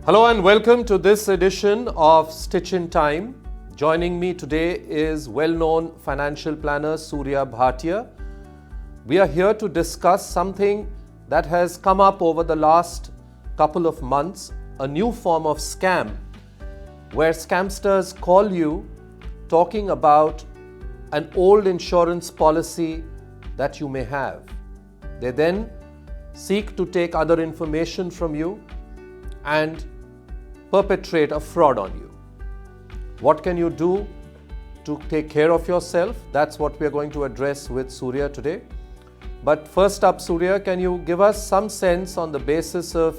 Hello and welcome to this edition of Stitch in Time. Joining me today is well-known financial planner Surya Bhatia. We are here to discuss something that has come up over the last couple of months, a new form of scam, where scamsters call you talking about an old insurance policy that you may have. They then seek to take other information from you and perpetrate a fraud on you. What can you do to take care of yourself? That's what we are going to address with Surya today. But first up, Surya, can you give us some sense on the basis of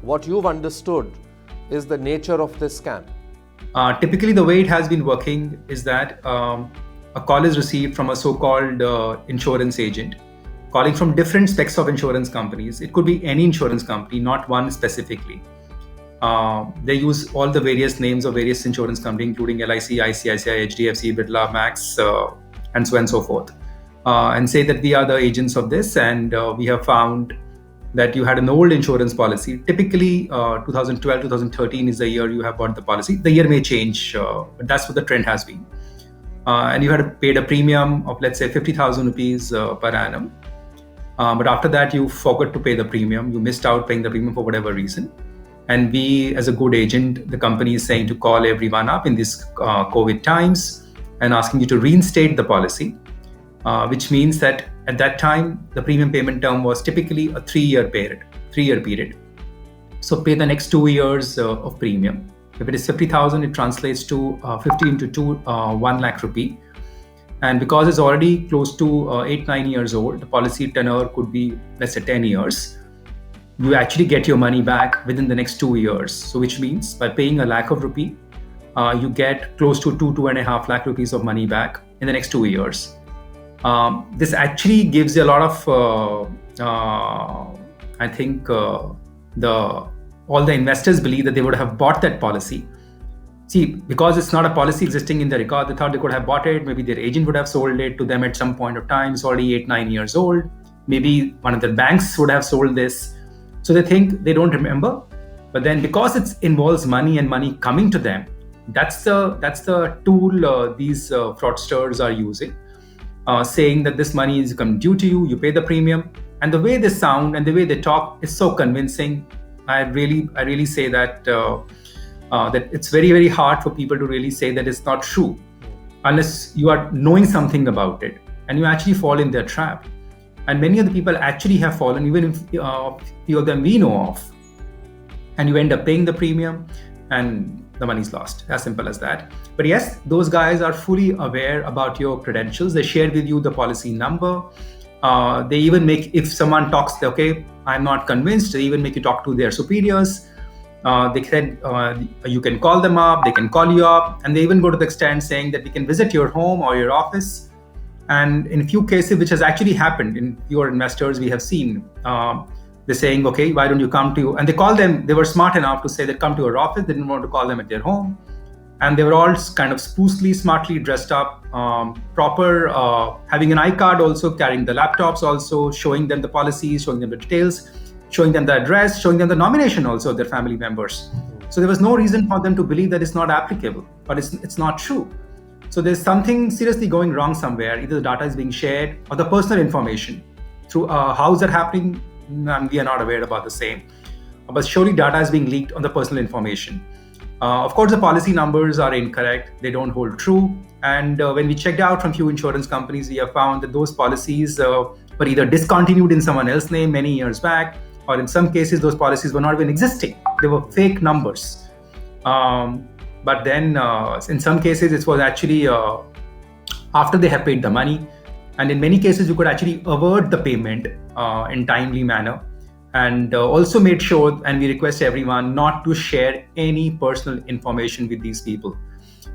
what you've understood is the nature of this scam? Typically, the way it has been working is that a call is received from a so-called insurance agent calling from different specs of insurance companies. It could be any insurance company, not one specifically. They use all the various names of various insurance companies, including LIC, ICICI, HDFC, Birla, Max, and so on and so forth, and say that we are the agents of this, and we have found that you had an old insurance policy. Typically, 2012, 2013 is the year you have bought the policy. The year may change, but that's what the trend has been. And you had paid a premium of, let's say, 50,000 rupees per annum. But after that, you forgot to pay the premium. You missed out paying the premium for whatever reason. And we, as a good agent, the company is saying to call everyone up in these COVID times and asking you to reinstate the policy, which means that at that time, the premium payment term was typically a 3-year period. So pay the next 2 years of premium. If it is 50,000, it translates to 50 into 2, 1 lakh rupee. And because it's already close to 8-9 years old, the policy tenor could be, let's say, 10 years. You actually get your money back within the next 2 years. So which means by paying a lakh of rupee, you get close to 2.5 lakh rupees of money back in the next 2 years. This actually gives you a lot of, I think all the investors believe that they would have bought that policy. See, because it's not a policy existing in the record, they thought they could have bought it. Maybe their agent would have sold it to them at some point of time. It's already 8-9 years old. Maybe one of the banks would have sold this. So they think they don't remember, but then because it involves money and money coming to them, that's the tool these fraudsters are using, saying that this money is come due to you, you pay the premium, and the way they sound and the way they talk is so convincing. I really say that that it's very, very hard for people to really say that it's not true, unless you are knowing something about it and you actually fall in their trap. And many of the people actually have fallen, even if few of them we know of. And you end up paying the premium and the money's lost. As simple as that. But yes, those guys are fully aware about your credentials. They share with you the policy number. They even make, if someone talks, okay, I'm not convinced, they even make you talk to their superiors. They said you can call them up, they can call you up, and they even go to the extent saying that we can visit your home or your office. And in a few cases, which has actually happened in your investors, we have seen, they're saying, okay, why don't you come to, and they call them, they were smart enough to say that come to our office. They didn't want to call them at their home. And they were all kind of sprucely, smartly dressed up, proper, having an iCard also, carrying the laptops also, showing them the policies, showing them the details, showing them the address, showing them the nomination also of their family members. So there was no reason for them to believe that it's not applicable, but it's not true. So there's something seriously going wrong somewhere. Either the data is being shared or the personal information. Through how is that happening? We are not aware about the same. But surely data is being leaked on the personal information. Of course, the policy numbers are incorrect. They don't hold true. And when we checked out from few insurance companies, we have found that those policies were either discontinued in someone else's name many years back, or in some cases, those policies were not even existing. They were fake numbers. But then in some cases, it was actually after they have paid the money. And in many cases, you could actually avert the payment in timely manner. And also made sure, and we request everyone not to share any personal information with these people.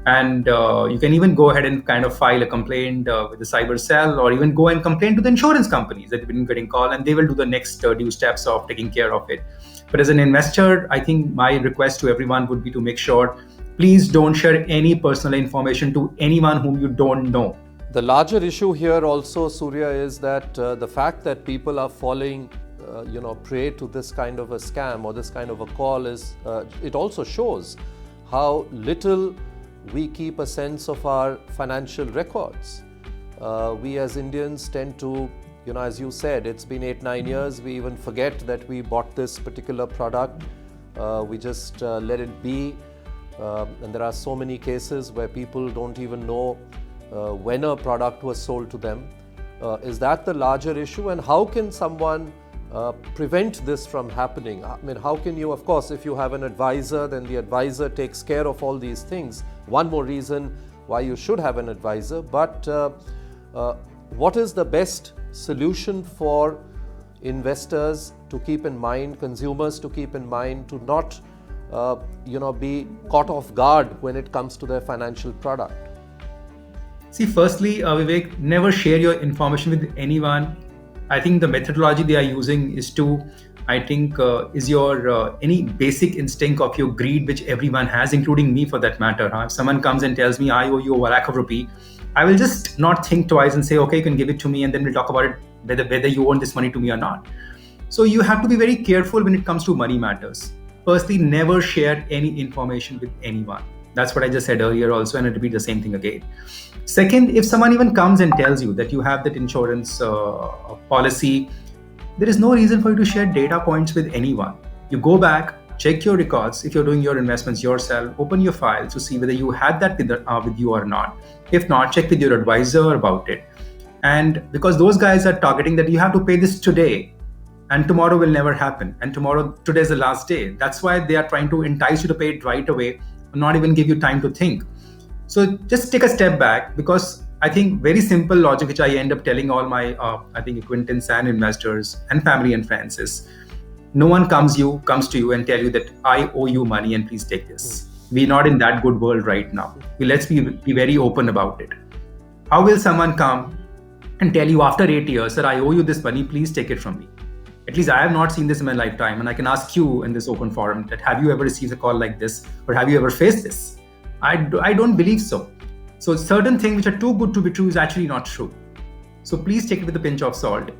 And you can even go ahead and kind of file a complaint with the cyber cell, or even go and complain to the insurance companies that you've been getting called, and they will do the next due steps of taking care of it. But as an investor, I think my request to everyone would be to make sure, please don't share any personal information to anyone whom you don't know. The larger issue here also, Surya, is that the fact that people are falling prey to this kind of a scam or this kind of a call is, it also shows how little we keep a sense of our financial records. We as Indians tend to, as you said, it's been 8-9 years, we even forget that we bought this particular product. We just let it be. And there are so many cases where people don't even know when a product was sold to them. Is that the larger issue? And how can someone prevent this from happening? I mean, how can you, of course, if you have an advisor, then the advisor takes care of all these things. One more reason why you should have an advisor. But what is the best solution for investors to keep in mind, consumers to keep in mind, to not be caught off guard when it comes to their financial product? See, firstly, Vivek, never share your information with anyone. I think the methodology they are using is to, is your any basic instinct of your greed, which everyone has, including me for that matter. If someone comes and tells me I owe you 1 lakh of rupee, I will just not think twice and say, okay, you can give it to me, and then we'll talk about it, whether you owe this money to me or not. So you have to be very careful when it comes to money matters. Firstly, never share any information with anyone. That's what I just said earlier also, and I'll repeat the same thing again. Second, if someone even comes and tells you that you have that insurance policy, there is no reason for you to share data points with anyone. You go back, check your records. If you're doing your investments yourself, open your files to see whether you had that with you or not. If not, check with your advisor about it. And because those guys are targeting that you have to pay this today, and tomorrow will never happen, and today is the last day. That's why they are trying to entice you to pay it right away, not even give you time to think. So just take a step back, because I think very simple logic, which I end up telling all my acquaintance and investors and family and friends, is no one comes to you and tell you that I owe you money and please take this. We're not in that good world right now. Let's be very open about it. How will someone come and tell you after 8 years that I owe you this money, please take it from me? At least I have not seen this in my lifetime, and I can ask you in this open forum that have you ever received a call like this, or have you ever faced this? I don't believe so. So certain things which are too good to be true is actually not true. So please take it with a pinch of salt.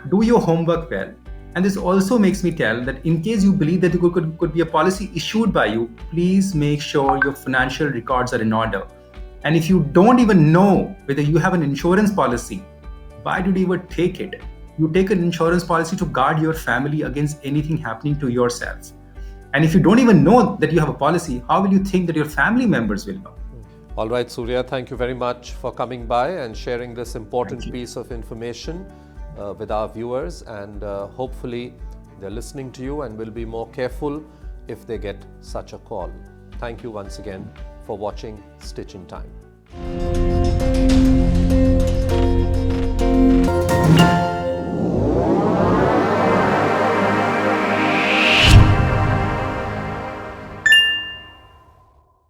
Do your homework well. And this also makes me tell that in case you believe that there could be a policy issued by you, please make sure your financial records are in order. And if you don't even know whether you have an insurance policy, why did you even take it? You take an insurance policy to guard your family against anything happening to yourself. And if you don't even know that you have a policy, how will you think that your family members will know? All right, Surya, thank you very much for coming by and sharing this important piece of information with our viewers. And hopefully they're listening to you and will be more careful if they get such a call. Thank you once again for watching Stitch in Time.